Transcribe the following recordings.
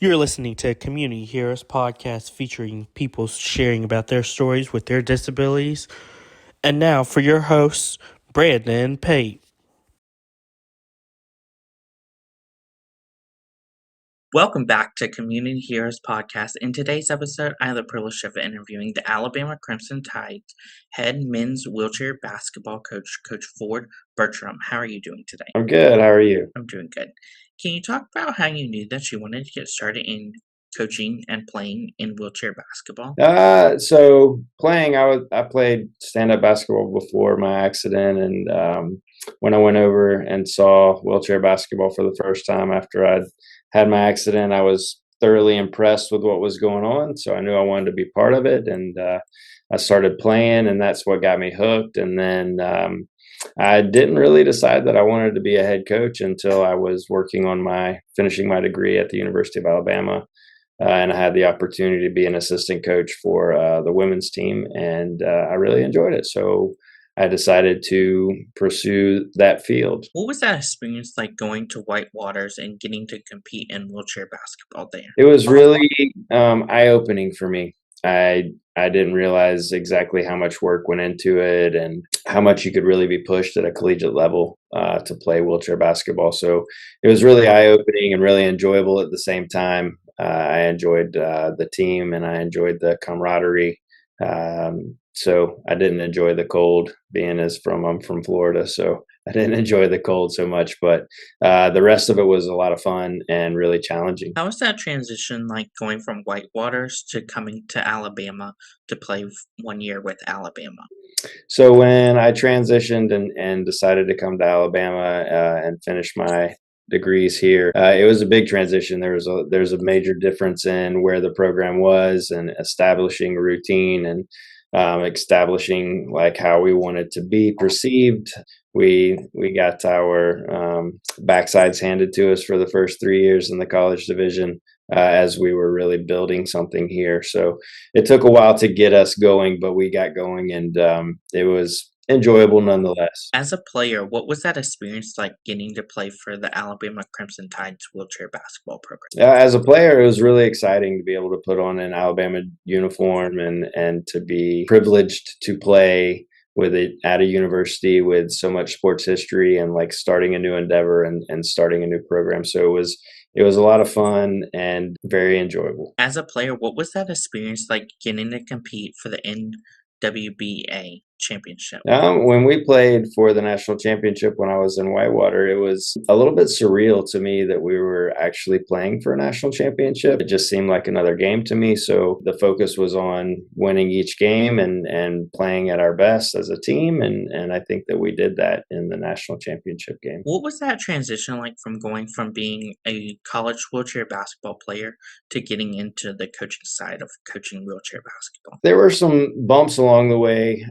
You're listening to Community Heroes podcast featuring people sharing about their stories with their disabilities. And now for your hosts, Brandon and Pate. Welcome back to Community Heroes Podcast. In today's episode, I have the privilege of interviewing the Alabama Crimson Tide's head men's wheelchair basketball coach, Coach Ford Burttram. How are you doing today? I'm good. How are you? I'm doing good. Can you talk about how you knew that you wanted to get started in coaching and playing in wheelchair basketball? So playing, I played stand-up basketball before my accident, and when I went over and saw wheelchair basketball for the first time after I'd had my accident, I was thoroughly impressed with what was going on. So I knew I wanted to be part of it, and I started playing, and that's what got me hooked. And then I didn't really decide that I wanted to be a head coach until I was working on finishing my degree at the University of Alabama. And I had the opportunity to be an assistant coach for the women's team, and I really enjoyed it. So I decided to pursue that field. What was that experience like going to White Waters and getting to compete in wheelchair basketball there? It was really eye-opening for me. I didn't realize exactly how much work went into it and how much you could really be pushed at a collegiate level to play wheelchair basketball. So it was really eye-opening and really enjoyable at the same time. I enjoyed the team and I enjoyed the camaraderie. So I didn't enjoy the cold, I'm from Florida, so I didn't enjoy the cold so much. But the rest of it was a lot of fun and really challenging. How was that transition like going from White Waters to coming to Alabama to play 1 year with Alabama? So when I transitioned and decided to come to Alabama and finish my degrees here, it was a big transition. There's a major difference in where the program was and establishing a routine and establishing like how we wanted to be perceived. We got our backsides handed to us for the first 3 years in the college division as we were really building something here. So it took a while to get us going, but we got going, and it was enjoyable nonetheless. As a player, what was that experience like getting to play for the Alabama Crimson Tide's wheelchair basketball program? As a player, it was really exciting to be able to put on an Alabama uniform and to be privileged to play with it at a university with so much sports history and like starting a new endeavor and starting a new program. So it was a lot of fun and very enjoyable. As a player, what was that experience like getting to compete for the NWBA championship? When we played for the national championship when I was in Whitewater, it was a little bit surreal to me that we were actually playing for a national championship. It just seemed like another game to me. So the focus was on winning each game and playing at our best as a team. And I think that we did that in the national championship game. What was that transition like from going from being a college wheelchair basketball player to getting into the coaching side of coaching wheelchair basketball? There were some bumps along the way.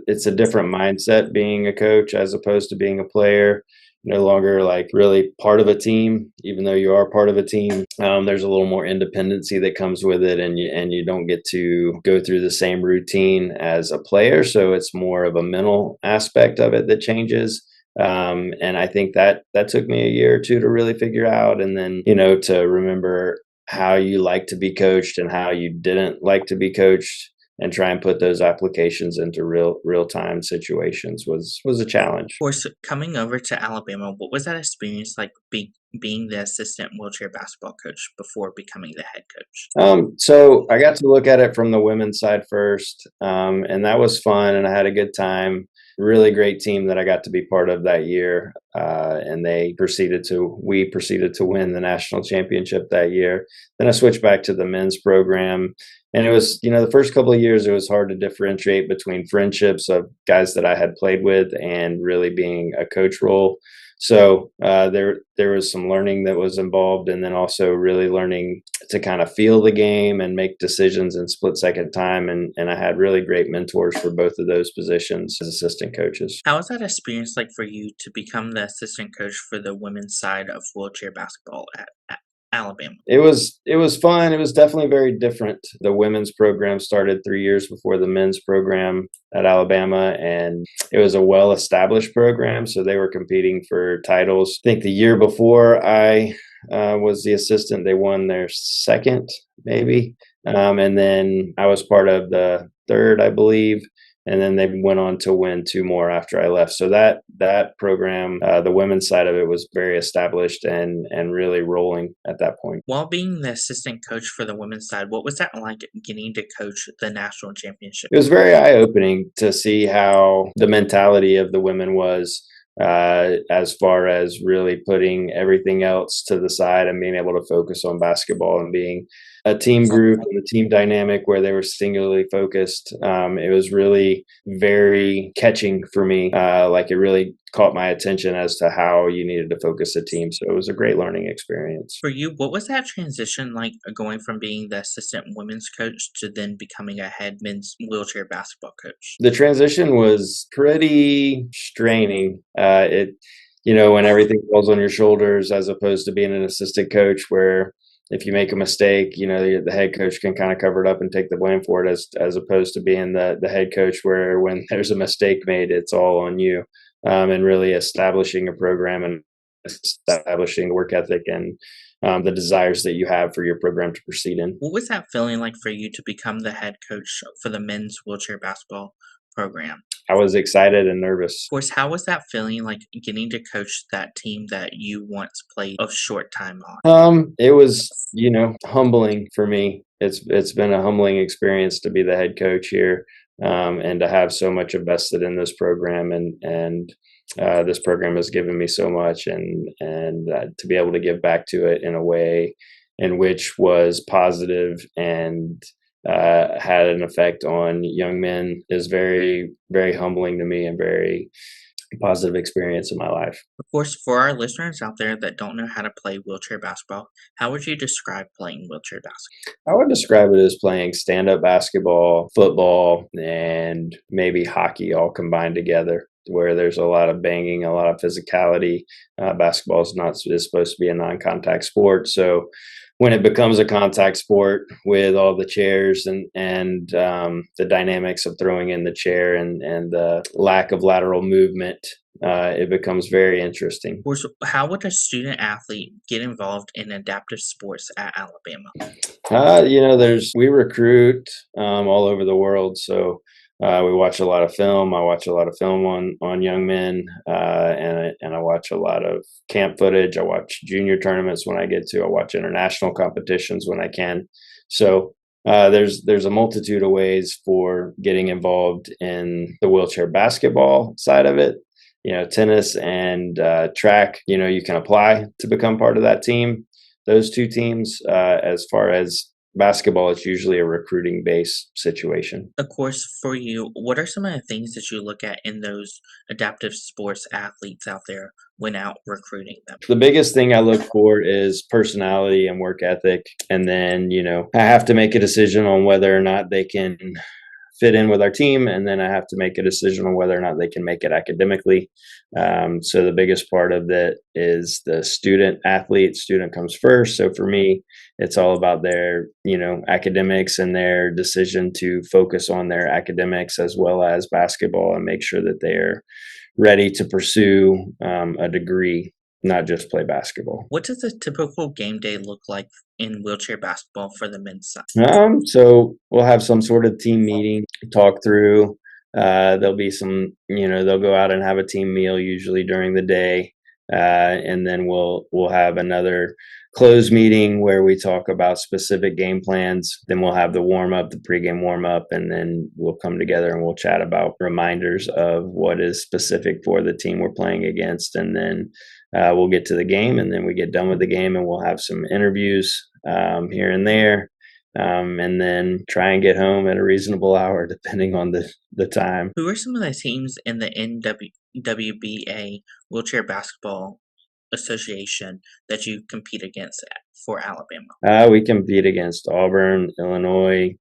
It's a different mindset being a coach as opposed to being a player. No longer like really part of a team, even though you are part of a team. There's a little more independency that comes with it, and you don't get to go through the same routine as a player. So it's more of a mental aspect of it that changes. And I think that took me a year or two to really figure out, and then to remember how you like to be coached and how you didn't like to be coached, and try and put those applications into real time situations was a challenge. Coming over to Alabama, what was that experience like being the assistant wheelchair basketball coach before becoming the head coach? So I got to look at it from the women's side first, and that was fun, and I had a good time. Really great team that I got to be part of that year, and we proceeded to win the national championship that year. Then I switched back to the men's program, and it was the first couple of years it was hard to differentiate between friendships of guys that I had played with and really being a coach role. So there was some learning that was involved, and then also really learning to kind of feel the game and make decisions in split second time. And I had really great mentors for both of those positions as assistant coaches. How was that experience like for you to become the assistant coach for the women's side of wheelchair basketball at Alabama? It was fun. It was definitely very different. The women's program started 3 years before the men's program at Alabama, and it was a well-established program, so they were competing for titles. I think the year before I was the assistant. They won their second, maybe. And then I was part of the third, I believe. And then they went on to win two more after I left. So that program, the women's side of it, was very established and really rolling at that point. While being the assistant coach for the women's side, what was that like getting to coach the national championship? It was very eye-opening to see how the mentality of the women was, as far as really putting everything else to the side and being able to focus on basketball and being a team group and a team dynamic where they were singularly focused. It was really very catching for me. Like, it really caught my attention as to how you needed to focus a team. So it was a great learning experience. For you, what was that transition like going from being the assistant women's coach to then becoming a head men's wheelchair basketball coach? The transition was pretty straining. When everything falls on your shoulders, as opposed to being an assistant coach, where if you make a mistake, the head coach can kind of cover it up and take the blame for it, as opposed to being the head coach, where when there's a mistake made, it's all on you. And really establishing a program and establishing work ethic and the desires that you have for your program to proceed in. What was that feeling like for you to become the head coach for the men's wheelchair basketball program? I was excited and nervous. Of course, how was that feeling like getting to coach that team that you once played a short time on? It was, humbling for me. It's been a humbling experience to be the head coach here, and to have so much invested in this program, and this program has given me so much, and to be able to give back to it in a way in which was positive and had an effect on young men is very, very humbling to me and very positive experience in my life. Of course, for our listeners out there that don't know how to play wheelchair basketball, how would you describe playing wheelchair basketball? I would describe it as playing stand-up basketball, football, and maybe hockey all combined together, where there's a lot of banging, a lot of physicality. Basketball is supposed to be a non-contact sport, so when it becomes a contact sport with all the chairs and the dynamics of throwing in the chair and the lack of lateral movement, it becomes very interesting. Of course, how would a student athlete get involved in adaptive sports at Alabama? We recruit all over the world, so we watch a lot of film. I watch a lot of film on young men, and I watch a lot of camp footage. I watch junior tournaments when I get to. I watch international competitions when I can. So there's a multitude of ways for getting involved in the wheelchair basketball side of it. Tennis and track. You can apply to become part of that team. Those two teams. As far as basketball, it's usually a recruiting based situation. Of course, for you, what are some of the things that you look at in those adaptive sports athletes out there when out recruiting them? The biggest thing I look for is personality and work ethic. And then, I have to make a decision on whether or not they can fit in with our team, and then I have to make a decision on whether or not they can make it academically. So the biggest part of that is the student athlete. Student comes first. So for me, it's all about their, academics and their decision to focus on their academics as well as basketball and make sure that they're ready to pursue a degree, not just play basketball. What does a typical game day look like in wheelchair basketball for the men's side? So we'll have some sort of team meeting, talk through. There'll be some, they'll go out and have a team meal usually during the day, and then we'll have another closed meeting where we talk about specific game plans. Then we'll have the warm up, the pregame warm up, and then we'll come together and we'll chat about reminders of what is specific for the team we're playing against, and then we'll get to the game, and then we get done with the game, and we'll have some interviews here and there, and then try and get home at a reasonable hour, depending on the time. Who are some of the teams in the NWBA Wheelchair Basketball Association that you compete against for Alabama? We compete against Auburn, Illinois,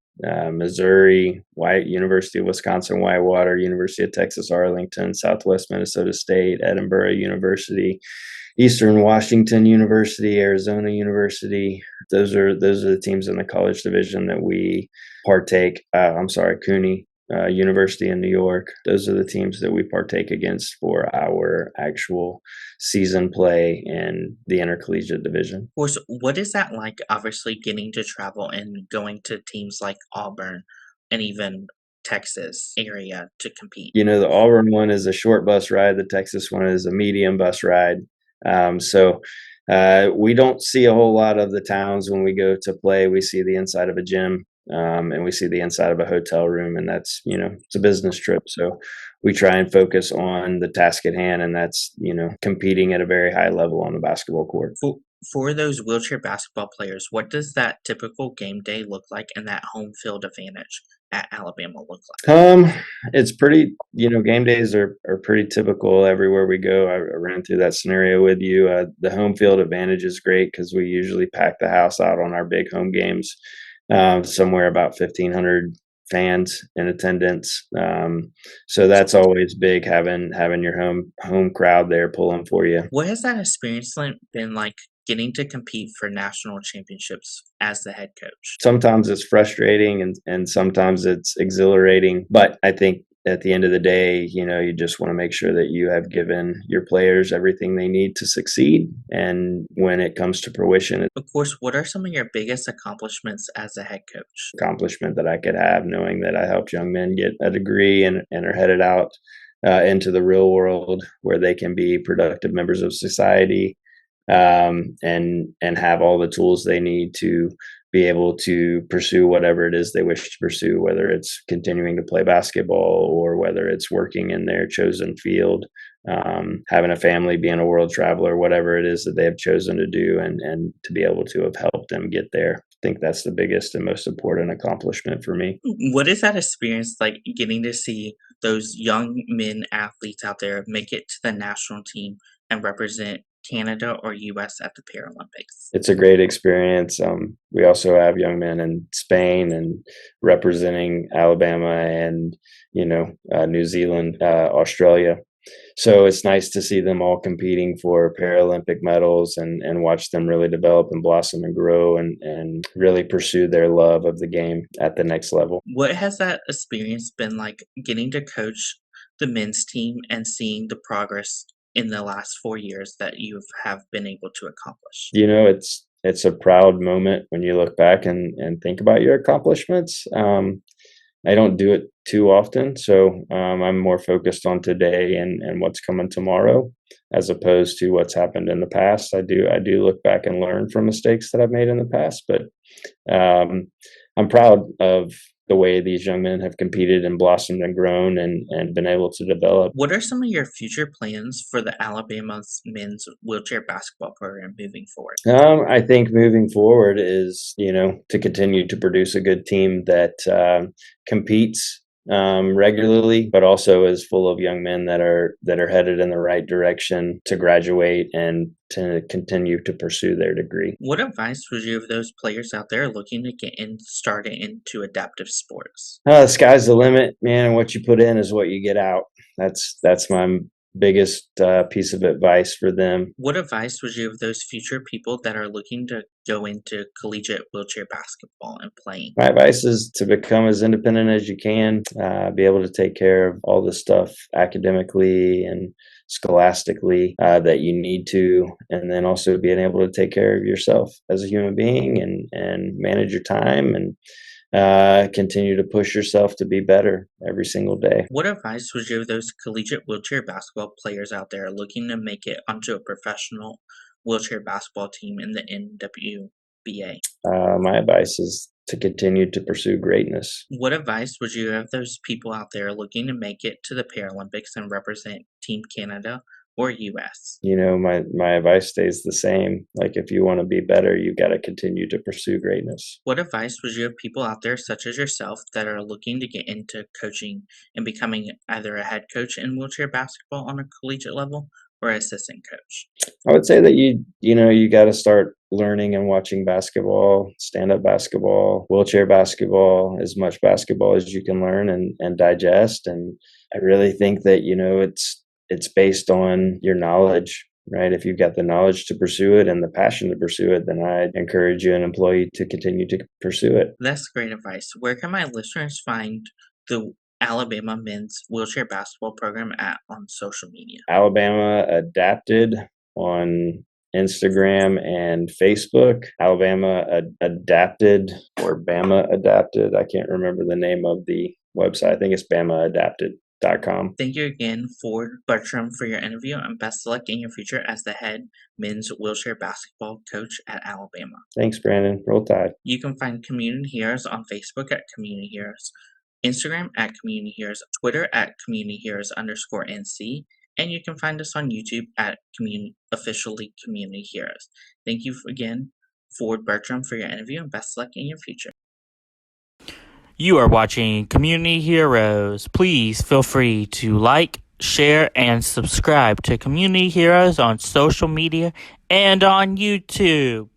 Missouri, University of Wisconsin Whitewater, University of Texas Arlington, Southwest Minnesota State, Edinburgh University, Eastern Washington University, Arizona University. Those are the teams in the college division that we partake. CUNY University in New York. Those are the teams that we partake against for our actual season play in the intercollegiate division. Of course, what is that like, obviously, getting to travel and going to teams like Auburn and even Texas area to compete? The Auburn one is a short bus ride. The Texas one is a medium bus ride. So we don't see a whole lot of the towns when we go to play. We see the inside of a gym, and we see the inside of a hotel room, and that's, it's a business trip. So we try and focus on the task at hand, and that's, competing at a very high level on the basketball court. For those wheelchair basketball players, what does that typical game day look like and that home field advantage at Alabama look like? It's pretty, game days are pretty typical everywhere we go. I ran through that scenario with you. The home field advantage is great because we usually pack the house out on our big home games, somewhere about 1,500 fans in attendance. So that's always big, having your home crowd there pulling for you. What has that experience been like, getting to compete for national championships as the head coach? Sometimes it's frustrating and sometimes it's exhilarating, but I think at the end of the day, you just want to make sure that you have given your players everything they need to succeed. And when it comes to fruition, Of course, what are some of your biggest accomplishments as a head coach? accomplishment that I could have, knowing that I helped young men get a degree and are headed out into the real world where they can be productive members of society, and have all the tools they need to be able to pursue whatever it is they wish to pursue, whether it's continuing to play basketball or whether it's working in their chosen field, having a family, being a world traveler, whatever it is that they have chosen to do, and to be able to have helped them get there. I think that's the biggest and most important accomplishment for me. What is that experience like, getting to see those young men athletes out there make it to the national team and represent Canada or US at the Paralympics? It's a great experience. We also have young men in Spain and representing Alabama and, New Zealand, Australia. So it's nice to see them all competing for Paralympic medals and watch them really develop and blossom and grow and really pursue their love of the game at the next level. What has that experience been like, getting to coach the men's team and seeing the progress in the last 4 years that you have been able to accomplish? It's a proud moment when you look back and think about your accomplishments. I don't do it too often, so I'm more focused on today and what's coming tomorrow, as opposed to what's happened in the past. I do look back and learn from mistakes that I've made in the past, but I'm proud of the way these young men have competed and blossomed and grown and been able to develop. What are some of your future plans for the Alabama's men's wheelchair basketball program moving forward? I think moving forward is, to continue to produce a good team that competes regularly, but also is full of young men that are headed in the right direction to graduate and to continue to pursue their degree. What advice would you give those players out there looking to get started into adaptive sports? The sky's the limit, man, and what you put in is what you get out. That's my biggest piece of advice for them. What advice would you give those future people that are looking to go into collegiate wheelchair basketball and playing? My advice is to become as independent as you can, be able to take care of all the stuff academically and scholastically that you need to, and then also being able to take care of yourself as a human being and manage your time and continue to push yourself to be better every single day. What advice would you give those collegiate wheelchair basketball players out there looking to make it onto a professional wheelchair basketball team in the NWBA? My advice is to continue to pursue greatness. What advice would you have those people out there looking to make it to the Paralympics and represent Team Canada or US? My advice stays the same. Like, if you want to be better, you got to continue to pursue greatness. What advice would you have people out there such as yourself that are looking to get into coaching and becoming either a head coach in wheelchair basketball on a collegiate level or assistant coach? I would say that you got to start learning and watching basketball, stand-up basketball, wheelchair basketball, as much basketball as you can learn and digest. And I really think that, it's based on your knowledge, right? If you've got the knowledge to pursue it and the passion to pursue it, then I'd encourage you, an employee, to continue to pursue it. That's great advice. Where can my listeners find the Alabama men's wheelchair basketball program on social media? Alabama Adapted on Instagram and Facebook. Alabama Adapted or Bama Adapted. I can't remember the name of the website. I think it's BamaAdapted.com. Thank you again, Ford Burttram, for your interview, and best of luck in your future as the head men's wheelchair basketball coach at Alabama. Thanks, Brandon. Roll Tide. You can find Community Heroes on Facebook at Community Heroes, Instagram at Community Heroes, Twitter at Community Heroes_NC, and you can find us on YouTube at officially Community Heroes. Thank you again, Ford Burttram, for your interview, and best of luck in your future. You are watching Community Heroes. Please feel free to like, share, and subscribe to Community Heroes on social media and on YouTube.